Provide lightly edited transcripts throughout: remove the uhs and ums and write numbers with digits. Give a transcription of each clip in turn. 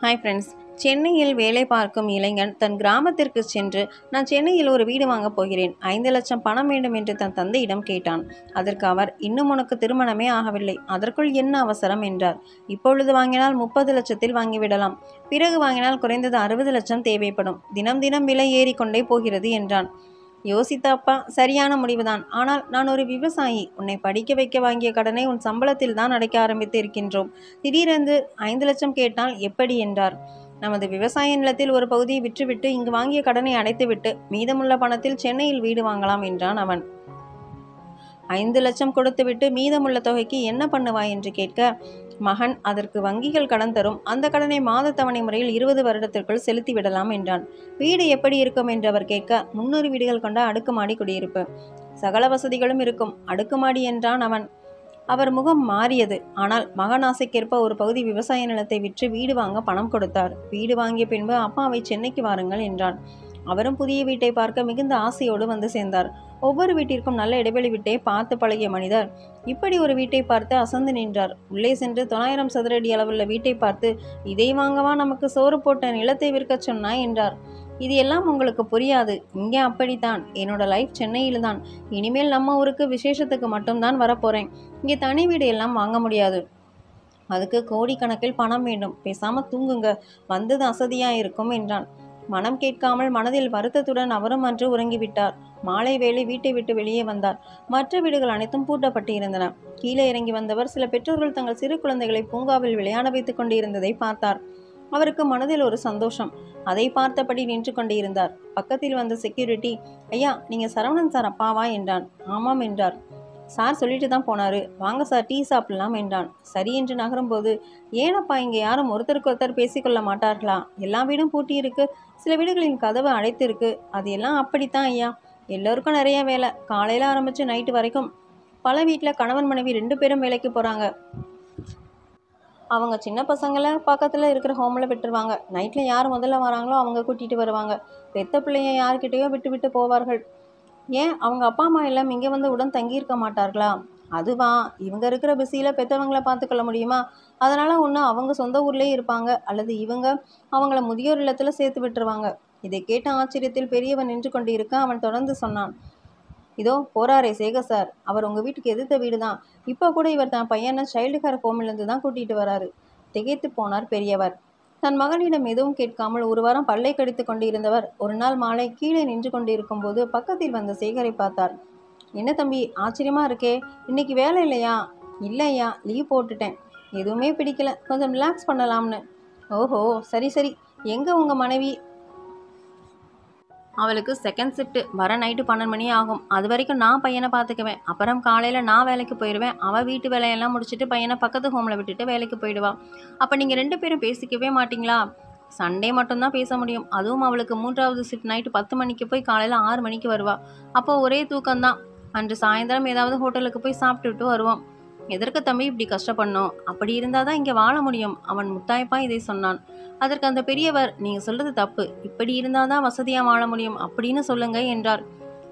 Hi friends. சென்னையில் வேலை பார்க்கும் இளைஞன் தன் கிராமத்திற்கு சென்று, நான் சென்னையில் ஒரு வீடு வாங்கப் போகிறேன், 5,00,000 பணம் வேண்டும் என்று தன் தந்தையிடம் கேட்டான். அதற்கு அவர், இன்னும் உனக்கு திருமணமே ஆகவில்லை, அதற்குள் என்ன அவசரம் என்றார். இப்பொழுது வாங்கினால் 30 லட்சத்தில் வாங்கிவிடலாம், பிறகு வாங்கினால் குறைந்தது 60 லட்சம் தேவைப்படும், தினம் தினம் விலை ஏறிக்கொண்டே போகிறது என்றான். யோசித்த அப்பா, சரியான முடிவுதான். ஆனால் நான் ஒரு விவசாயி, உன்னை படிக்க வைக்க வாங்கிய கடனை உன் சம்பளத்தில் தான் அடைக்க ஆரம்பித்து இருக்கின்றோம், திடீரென்று 5 லட்சம் கேட்டால் எப்படி என்றார். நமது விவசாய நிலத்தில் ஒரு பகுதியை விற்றுவிட்டு இங்கு வாங்கிய கடனை அடைத்துவிட்டு மீதமுள்ள பணத்தில் சென்னையில் வீடு வாங்கலாம் என்றான் அவன். 5 லட்சம் கொடுத்துவிட்டு மீதமுள்ள தொகைக்கு என்ன பண்ணுவாய் என்று கேட்க, மகன், அதற்கு வங்கிகள் கடன் தரும், அந்த கடனை மாத தவணை முறையில் 20 வருடத்திற்குள் செலுத்தி விடலாம் என்றான். வீடு எப்படி இருக்கும் என்று அவர் கேட்க, 300 வீடுகள் கொண்ட அடுக்குமாடி குடியிருப்பு, சகல வசதிகளும் இருக்கும், அடுக்குமாடி என்றான் அவன். அவர் முகம் மாறியது. ஆனால் மகன் ஆசைக்கேற்ப ஒரு பகுதி விவசாய நிலத்தை விற்று வீடு வாங்க பணம் கொடுத்தார். வீடு வாங்கிய பின்பு அப்பாவை சென்னைக்கு வாருங்கள் என்றான். அவரும் புதிய வீட்டை பார்க்க மிகுந்த ஆசையோடு வந்து சேர்ந்தார். ஒவ்வொரு வீட்டிற்கும் நல்ல இடைவெளி விட்டே பார்த்து பழகிய மனிதர் இப்படி ஒரு வீட்டை பார்த்து அசந்து நின்றார். உள்ளே சென்று 900 சதுரடி அளவுள்ள வீட்டை பார்த்து, இதை வாங்கவா நமக்கு சோறு போட்ட நிலத்தை விற்க சொன்னாய் என்றார். இது எல்லாம் உங்களுக்கு புரியாது, இங்கே அப்படித்தான், என்னோட லைஃப் சென்னையில் தான், இனிமேல் நம்ம ஊருக்கு விசேஷத்துக்கு மட்டும்தான் வரப்போறேன், இங்கே தனி வீடு எல்லாம் வாங்க முடியாது, அதுக்கு கோடிக்கணக்கில் பணம் வேண்டும், பேசாம தூங்குங்க, வந்தது அசதியா இருக்கும் என்றான். மனம் கேட்காமல் மனதில் வருத்தத்துடன் அவரும் அன்று உறங்கிவிட்டார். மாலை வேளை வீட்டை விட்டு வெளியே வந்தார். மற்ற வீடுகள் அனைத்தும் பூட்டப்பட்டு இருந்தன. கீழே இறங்கி வந்தவர் சில பெற்றோர்கள் தங்கள் சிறு குழந்தைகளை பூங்காவில் விளையாட வைத்துக் கொண்டிருந்ததை பார்த்தார். அவருக்கு மனதில் ஒரு சந்தோஷம். அதை பார்த்தபடி நின்று கொண்டிருந்தார். பக்கத்தில் வந்த செக்யூரிட்டி, ஐயா, நீங்க சரவணன் சார் அப்பாவா என்றான். ஆமாம் என்றார். சார் சொல்லிட்டு தான் போனாரு, வாங்க சார் டீ சாப்பிடலாம் என்றான். சரி என்று நகரும்போது, ஏனப்பா இங்கே யாரும் ஒருத்தருக்கு ஒருத்தர் பேசிக்கொள்ள மாட்டார்களா? எல்லா வீடும் பூட்டி இருக்கு, சில வீடுகளின் கதவு அடைத்து இருக்கு, அது எல்லாம் அப்படித்தான் ஐயா, எல்லோருக்கும் நிறைய வேலை, காலையில் ஆரம்பித்து நைட்டு வரைக்கும். பல வீட்டில் கணவன் மனைவி 2 பேரும் வேலைக்கு போகிறாங்க. அவங்க சின்ன பசங்களை பக்கத்தில் இருக்கிற ஹோமில் விட்டுருவாங்க. நைட்டில் யார் முதல்ல வராங்களோ அவங்க கூட்டிகிட்டு வருவாங்க. பெத்த பிள்ளைய யார்கிட்டையோ விட்டு விட்டு போவார்கள். ஏன் அவங்க அப்பா அம்மா எல்லாம் இங்கே வந்து உடன் தங்கியிருக்க மாட்டார்களா? அதுவா, இவங்க இருக்கிற பிஸியில் பெற்றவங்களை பார்த்துக்கொள்ள முடியுமா? அதனால் ஒன்று அவங்க சொந்த ஊர்லேயே இருப்பாங்க, அல்லது இவங்க அவங்கள முதியோர் இல்லத்தில் சேர்த்து விட்டுருவாங்க. இதை கேட்ட ஆச்சரியத்தில் பெரியவன் நின்று கொண்டு இருக்க அவன் தொடர்ந்து சொன்னான், இதோ போறாரே சேகர் சார், அவர் உங்கள் வீட்டுக்கு எதிர்த்த வீடு தான், இப்போ கூட இவர் தன் பையனை சைல்டு கேர் ஹோமிலிருந்து தான் கூட்டிகிட்டு வராரு. திகைத்து போனார் பெரியவர். தன் மகனிடம் எதுவும் கேட்காமல் ஒரு வாரம் பல்லை கடித்து கொண்டு இருந்தவர் ஒரு நாள் மாலை கீழே நின்று கொண்டு இருக்கும்போது பக்கத்தில் வந்த சேகரை பார்த்தார். என்ன தம்பி, ஆச்சரியமா இருக்கே, இன்னைக்கு வேலை இல்லையா? இல்லையா, லீவ் போட்டுட்டேன், எதுவுமே பிடிக்கல, கொஞ்சம் ரிலாக்ஸ் பண்ணலாம்னு. ஓஹோ, சரி சரி, எங்கே உங்கள் மனைவி? அவளுக்கு செகண்ட் ஷிஃப்ட், வர நைட்டு 12 மணி ஆகும், அது வரைக்கும் நான் பையனை பார்த்துக்குவேன், அப்புறம் காலையில் நான் வேலைக்கு போயிடுவேன், அவள் வீட்டு வேலையெல்லாம் முடிச்சுட்டு பையனை பக்கத்து ஹோமில் விட்டுட்டு வேலைக்கு போயிடுவாள். அப்போ நீங்கள் 2 பேரும் பேசிக்கவே மாட்டிங்களா? சண்டே மட்டும்தான் பேச முடியும், அதுவும் அவளுக்கு 3வது ஷிஃப்ட் நைட்டு 10 மணிக்கு போய் காலையில் 6 மணிக்கு வருவாள். அப்போ ஒரே தூக்கம்தான். அன்று சாயந்தரம் ஏதாவது ஹோட்டலுக்கு போய் சாப்பிட்டுட்டு வருவோம். எதற்கு தம்பி இப்படி கஷ்டப்படணும்? அப்படி இருந்தால் தான் இங்கே வாழ முடியும், அவன் முத்தாய்ப்பா இதை சொன்னான். அதற்கு அந்த பெரியவர், நீங்கள் சொல்கிறது தப்பு, இப்படி இருந்தால் தான் வசதியாக வாழ முடியும் அப்படின்னு சொல்லுங்க என்றார்.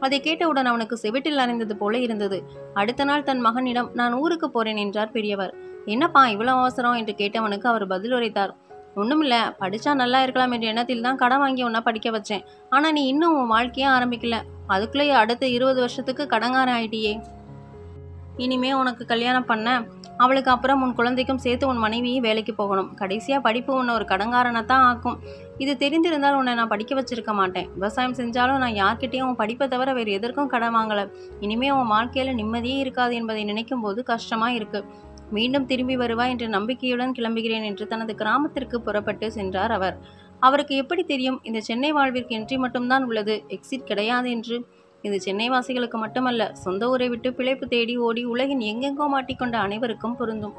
அதை கேட்டவுடன் அவனுக்கு செவிட்டில் அறைந்தது போல இருந்தது. அடுத்த நாள் தன் மகனிடம், நான் ஊருக்கு போகிறேன் என்றார் பெரியவர். என்னப்பா இவ்வளோ அவசரம் என்று கேட்டவனுக்கு அவர் பதில் உரைத்தார். ஒன்றுமில்ல, படித்தா நல்லா இருக்கலாம் என்ற எண்ணத்தில் தான் கடன் வாங்கி உன்னை படிக்க வச்சேன், ஆனால் நீ இன்னும் உன் வாழ்க்கையே ஆரம்பிக்கல, அதுக்குள்ளேயே அடுத்த 20 வருஷத்துக்கு கடங்காரன் ஆயிட்டியே, இனிமே உனக்கு கல்யாணம் பண்ண, அவளுக்கு அப்புறம் உன் குழந்தைக்கும் சேர்த்து உன் மனைவியும் வேலைக்கு போகணும், கடைசியாக படிப்பு உன்னை ஒரு கடங்காரனை தான் ஆக்கும். இது தெரிந்திருந்தால் உன்னை நான் படிக்க வச்சிருக்க மாட்டேன். விவசாயம் செஞ்சாலும் நான் யார்கிட்டையும் உன் படிப்பை தவிர வேறு எதற்கும் கடன் வாங்கலை. இனிமே உன் வாழ்க்கையில் நிம்மதியே இருக்காது என்பதை நினைக்கும் போது கஷ்டமாக இருக்கு. மீண்டும் திரும்பி வருவா என்ற நம்பிக்கையுடன் கிளம்புகிறேன் என்று தனது கிராமத்திற்கு புறப்பட்டு சென்றார் அவர். அவருக்கு எப்படி தெரியும் இந்த சென்னை வாழ்விற்கு என்ட்ரி மட்டும்தான் உள்ளது, எக்ஸிட் கிடையாது என்று? இது சென்னை வாசிகளுக்கு மட்டுமல்ல, சொந்த ஊரை விட்டு பிழைப்பு தேடி ஓடி உலகின் எங்கெங்கோ மாட்டிக்கொண்ட அனைவருக்கும் பொருந்தும்.